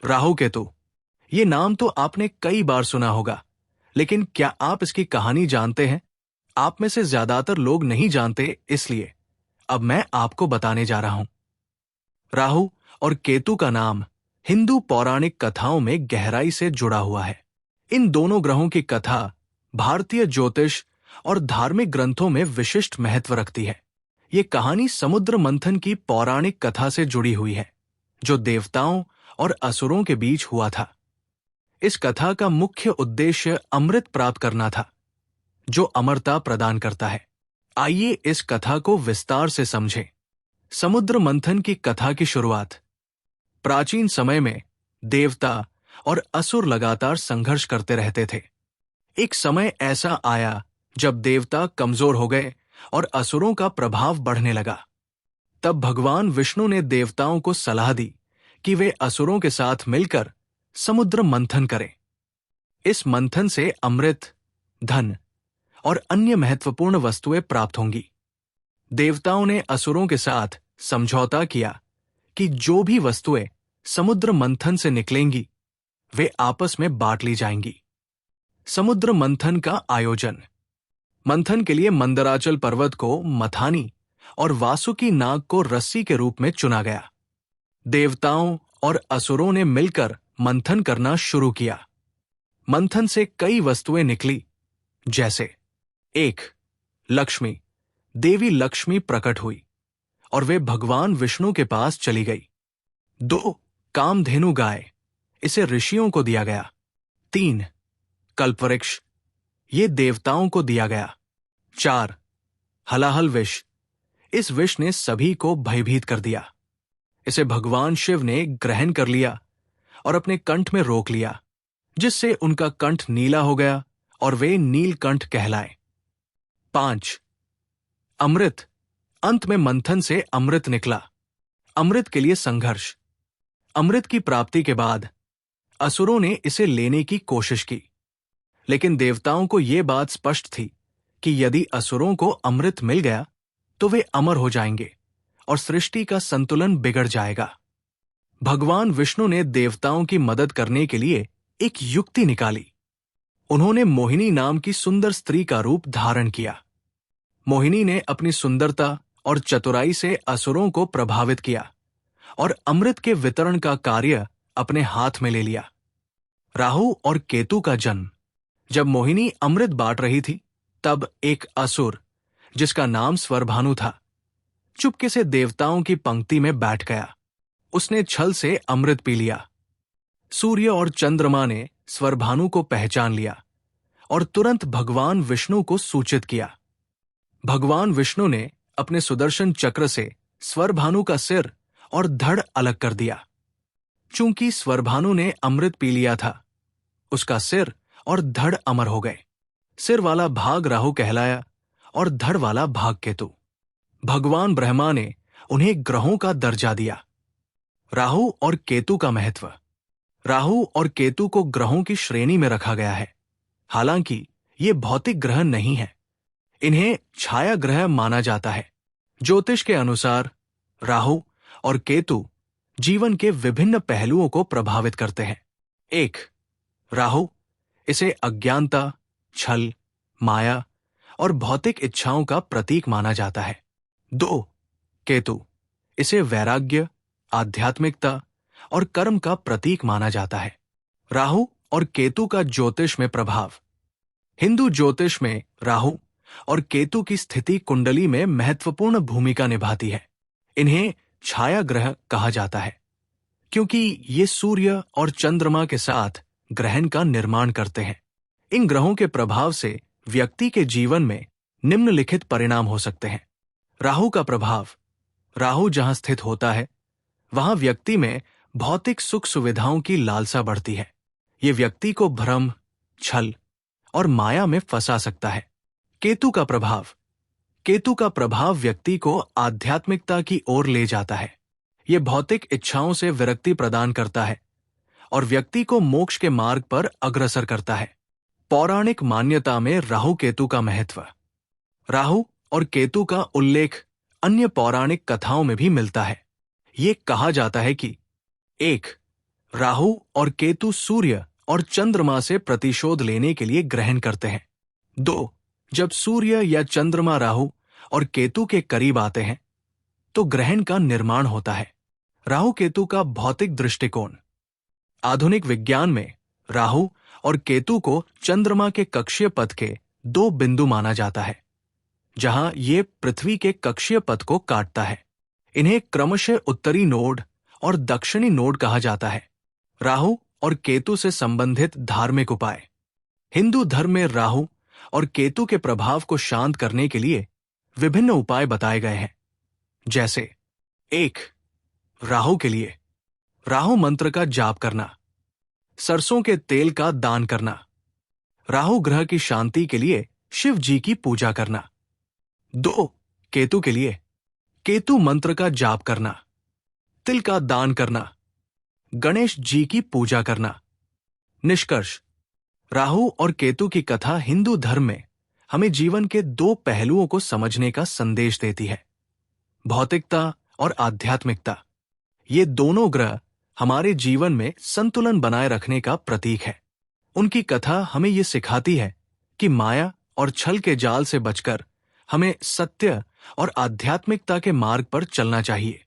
राहु केतु, ये नाम तो आपने कई बार सुना होगा, लेकिन क्या आप इसकी कहानी जानते हैं? आप में से ज्यादातर लोग नहीं जानते, इसलिए अब मैं आपको बताने जा रहा हूं। राहु और केतु का नाम हिंदू पौराणिक कथाओं में गहराई से जुड़ा हुआ है। इन दोनों ग्रहों की कथा भारतीय ज्योतिष और धार्मिक ग्रंथों में विशिष्ट महत्व रखती है। ये कहानी समुद्र मंथन की पौराणिक कथा से जुड़ी हुई है, जो देवताओं और असुरों के बीच हुआ था। इस कथा का मुख्य उद्देश्य अमृत प्राप्त करना था, जो अमरता प्रदान करता है। आइए इस कथा को विस्तार से समझें। समुद्र मंथन की कथा की शुरुआत। प्राचीन समय में देवता और असुर लगातार संघर्ष करते रहते थे। एक समय ऐसा आया जब देवता कमजोर हो गए और असुरों का प्रभाव बढ़ने लगा। तब भगवान विष्णु ने देवताओं को सलाह दी कि वे असुरों के साथ मिलकर समुद्र मंथन करें। इस मंथन से अमृत, धन और अन्य महत्वपूर्ण वस्तुएं प्राप्त होंगी। देवताओं ने असुरों के साथ समझौता किया कि जो भी वस्तुएं समुद्र मंथन से निकलेंगी, वे आपस में बांट ली जाएंगी। समुद्र मंथन का आयोजन। मंथन के लिए मंदराचल पर्वत को मथानी और वासुकी नाग को रस्सी के रूप में चुना गया। देवताओं और असुरों ने मिलकर मंथन करना शुरू किया। मंथन से कई वस्तुएं निकली, जैसे 1. लक्ष्मी। देवी लक्ष्मी प्रकट हुई और वे भगवान विष्णु के पास चली गई। 2. कामधेनु गाय। इसे ऋषियों को दिया गया। 3. कल्पवृक्ष। ये देवताओं को दिया गया। 4. हलाहल विष। इस विष ने सभी को भयभीत कर दिया। इसे भगवान शिव ने ग्रहण कर लिया और अपने कंठ में रोक लिया, जिससे उनका कंठ नीला हो गया और वे नीलकंठ कहलाए। 5. अमृत। अंत में मंथन से अमृत निकला। अमृत के लिए संघर्ष। अमृत की प्राप्ति के बाद असुरों ने इसे लेने की कोशिश की, लेकिन देवताओं को यह बात स्पष्ट थी कि यदि असुरों को अमृत मिल गया तो वे अमर हो जाएंगे और सृष्टि का संतुलन बिगड़ जाएगा। भगवान विष्णु ने देवताओं की मदद करने के लिए एक युक्ति निकाली। उन्होंने मोहिनी नाम की सुंदर स्त्री का रूप धारण किया। मोहिनी ने अपनी सुंदरता और चतुराई से असुरों को प्रभावित किया और अमृत के वितरण का कार्य अपने हाथ में ले लिया। राहु और केतु का जन्म। जब मोहिनी अमृत बांट रही थी, तब एक असुर, जिसका नाम स्वरभानु था, चुपके से देवताओं की पंक्ति में बैठ गया। उसने छल से अमृत पी लिया। सूर्य और चंद्रमा ने स्वरभानु को पहचान लिया और तुरंत भगवान विष्णु को सूचित किया। भगवान विष्णु ने अपने सुदर्शन चक्र से स्वरभानु का सिर और धड़ अलग कर दिया। चूंकि स्वरभानु ने अमृत पी लिया था, उसका सिर और धड़ अमर हो गए। सिर वाला भाग राहु कहलाया और धड़ वाला भाग केतु। भगवान ब्रह्मा ने उन्हें ग्रहों का दर्जा दिया। राहु और केतु का महत्व। राहु और केतु को ग्रहों की श्रेणी में रखा गया है। हालांकि ये भौतिक ग्रह नहीं है, इन्हें छाया ग्रह माना जाता है। ज्योतिष के अनुसार राहु और केतु जीवन के विभिन्न पहलुओं को प्रभावित करते हैं। 1. राहु। इसे अज्ञानता, छल, माया और भौतिक इच्छाओं का प्रतीक माना जाता है। 2. केतु। इसे वैराग्य, आध्यात्मिकता और कर्म का प्रतीक माना जाता है। राहु और केतु का ज्योतिष में प्रभाव। हिंदू ज्योतिष में राहु और केतु की स्थिति कुंडली में महत्वपूर्ण भूमिका निभाती है। इन्हें छाया ग्रह कहा जाता है, क्योंकि ये सूर्य और चंद्रमा के साथ ग्रहण का निर्माण करते हैं। इन ग्रहों के प्रभाव से व्यक्ति के जीवन में निम्नलिखित परिणाम हो सकते हैं। राहु का प्रभाव। राहु जहां स्थित होता है, वहां व्यक्ति में भौतिक सुख सुविधाओं की लालसा बढ़ती है। ये व्यक्ति को भ्रम, छल और माया में फंसा सकता है। केतु का प्रभाव। केतु का प्रभाव व्यक्ति को आध्यात्मिकता की ओर ले जाता है। ये भौतिक इच्छाओं से विरक्ति प्रदान करता है और व्यक्ति को मोक्ष के मार्ग पर अग्रसर करता है। पौराणिक मान्यता में राहु केतु का महत्व। राहु और केतु का उल्लेख अन्य पौराणिक कथाओं में भी मिलता है। ये कहा जाता है कि 1. राहु और केतु सूर्य और चंद्रमा से प्रतिशोध लेने के लिए ग्रहण करते हैं। 2. जब सूर्य या चंद्रमा राहु और केतु के करीब आते हैं तो ग्रहण का निर्माण होता है। राहु केतु का भौतिक दृष्टिकोण। आधुनिक विज्ञान में राहु और केतु को चंद्रमा के कक्षीय पथ के 2 बिंदु माना जाता है, जहां ये पृथ्वी के कक्षीय पथ को काटता है। इन्हें क्रमशः उत्तरी नोड और दक्षिणी नोड कहा जाता है। राहु और केतु से संबंधित धार्मिक उपाय। हिंदू धर्म में राहु और केतु के प्रभाव को शांत करने के लिए विभिन्न उपाय बताए गए हैं, जैसे 1. राहु के लिए राहु मंत्र का जाप करना, सरसों के तेल का दान करना, राहु ग्रह की शांति के लिए शिव जी की पूजा करना। 2. केतु के लिए केतु मंत्र का जाप करना, तिल का दान करना, गणेश जी की पूजा करना। निष्कर्ष, राहु और केतु की कथा हिंदू धर्म में हमें जीवन के 2 पहलुओं को समझने का संदेश देती है, भौतिकता और आध्यात्मिकता। ये दोनों ग्रह हमारे जीवन में संतुलन बनाए रखने का प्रतीक है। उनकी कथा हमें ये सिखाती है कि माया और छल के जाल से बचकर हमें सत्य और आध्यात्मिकता के मार्ग पर चलना चाहिए।